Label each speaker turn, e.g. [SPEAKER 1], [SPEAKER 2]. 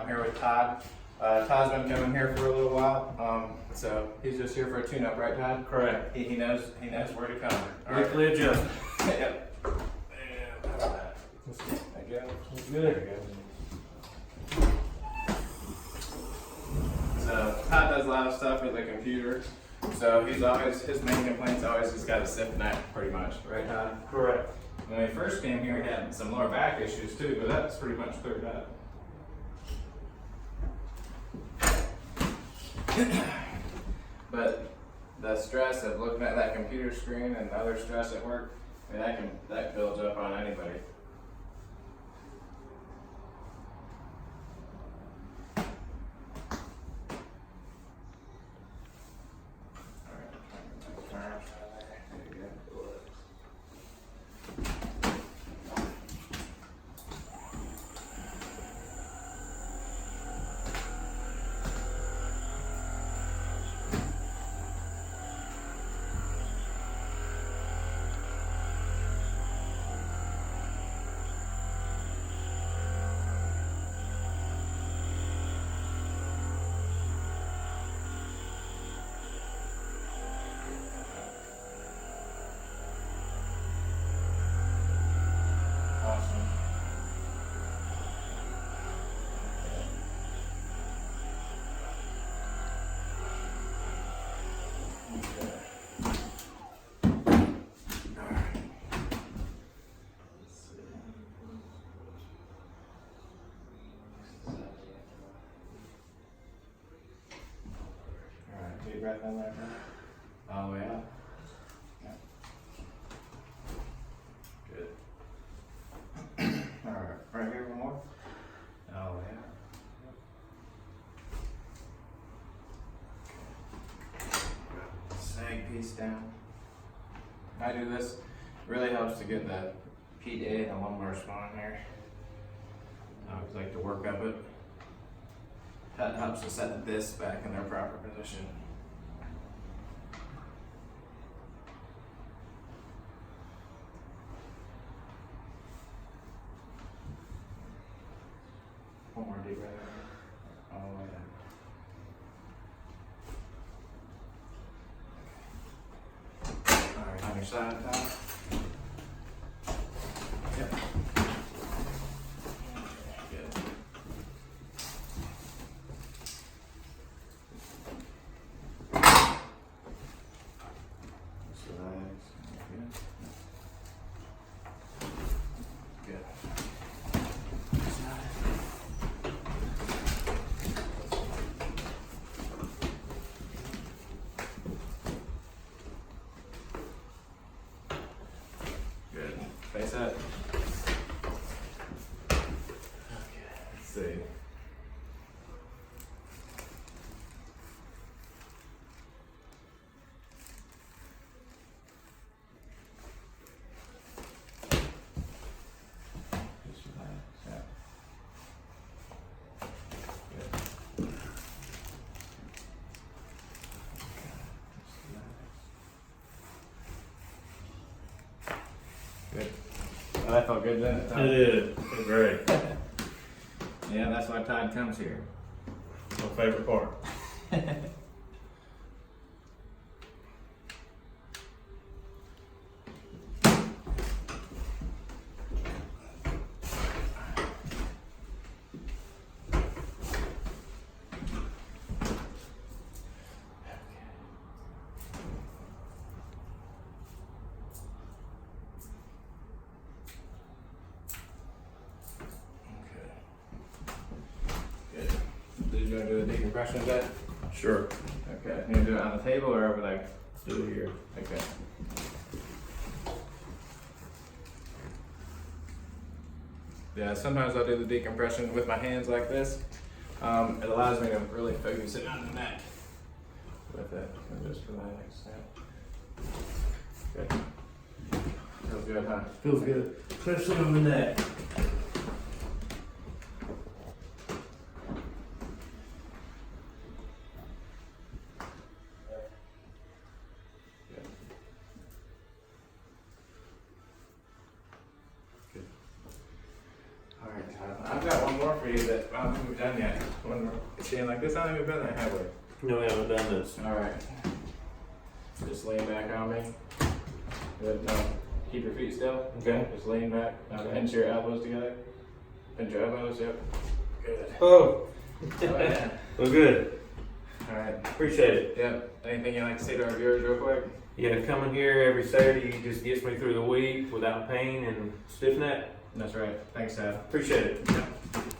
[SPEAKER 1] here with Todd. Todd's been coming here for a little while, so he's just here for a tune-up, right, Todd?
[SPEAKER 2] Correct.
[SPEAKER 1] He knows where to come.
[SPEAKER 2] Weekly adjustment.
[SPEAKER 1] Yep. And how's that? There you go.
[SPEAKER 2] That's good.
[SPEAKER 1] So Todd does a lot of stuff with the computer. So his main complaint's always he's got a stiff neck, pretty much, right, Todd?
[SPEAKER 2] Correct.
[SPEAKER 1] When he first came here, he had some lower back issues too, but that's pretty much cleared up. But the stress of looking at that computer screen and the other stress at work, I mean, that builds up on anybody. Awesome. Alright, deep breath in there, all the way up. Yeah. Good. Alright, right here, one more. All the way up. Sag piece down. I do this, it really helps to get the PDA and the lumbar spine here. I always like to work up it. That helps to set this back in their proper position. One more deep breath in. All the way down. Alright, on your side, Tom. Yep. Good. Just relax. Good. Good. Good. Face up. Okay, let's see. Just relax. Yeah. Good. Good. Well, that felt good, didn't it, Tom?
[SPEAKER 2] It is. It's great.
[SPEAKER 1] Yeah, that's why Todd comes here.
[SPEAKER 2] My favorite part.
[SPEAKER 1] Good. Did you want to do the decompression of that?
[SPEAKER 2] Sure.
[SPEAKER 1] Okay. You want to do it on the table or over there?
[SPEAKER 2] Do it here.
[SPEAKER 1] Okay. Yeah, sometimes I'll do the decompression with my hands like this. It allows me to really focus it on the neck with it. And just relax. Yeah. Good. Feels good, huh?
[SPEAKER 2] Feels good. Especially on the neck.
[SPEAKER 1] Good. Good. All right, Todd. I've got one more for you that I don't think we've done yet. When we're seeing like this, I don't think we've done that, have we?
[SPEAKER 2] No, we haven't done this.
[SPEAKER 1] Alright. Just lean back on me. Good. No. Keep your feet still.
[SPEAKER 2] Okay.
[SPEAKER 1] Just lean back. Now pinch your elbows together. Pinch your elbows, yep. Good.
[SPEAKER 2] Oh,
[SPEAKER 1] Oh, yeah.
[SPEAKER 2] well, good.
[SPEAKER 1] Alright.
[SPEAKER 2] Appreciate it.
[SPEAKER 1] Yep. Anything you'd like to say to our viewers real quick?
[SPEAKER 2] Yeah, coming here every Saturday just gets me through the week without pain and stiff neck.
[SPEAKER 1] That's right. Thanks, Dad.
[SPEAKER 2] Appreciate it.
[SPEAKER 1] Yep.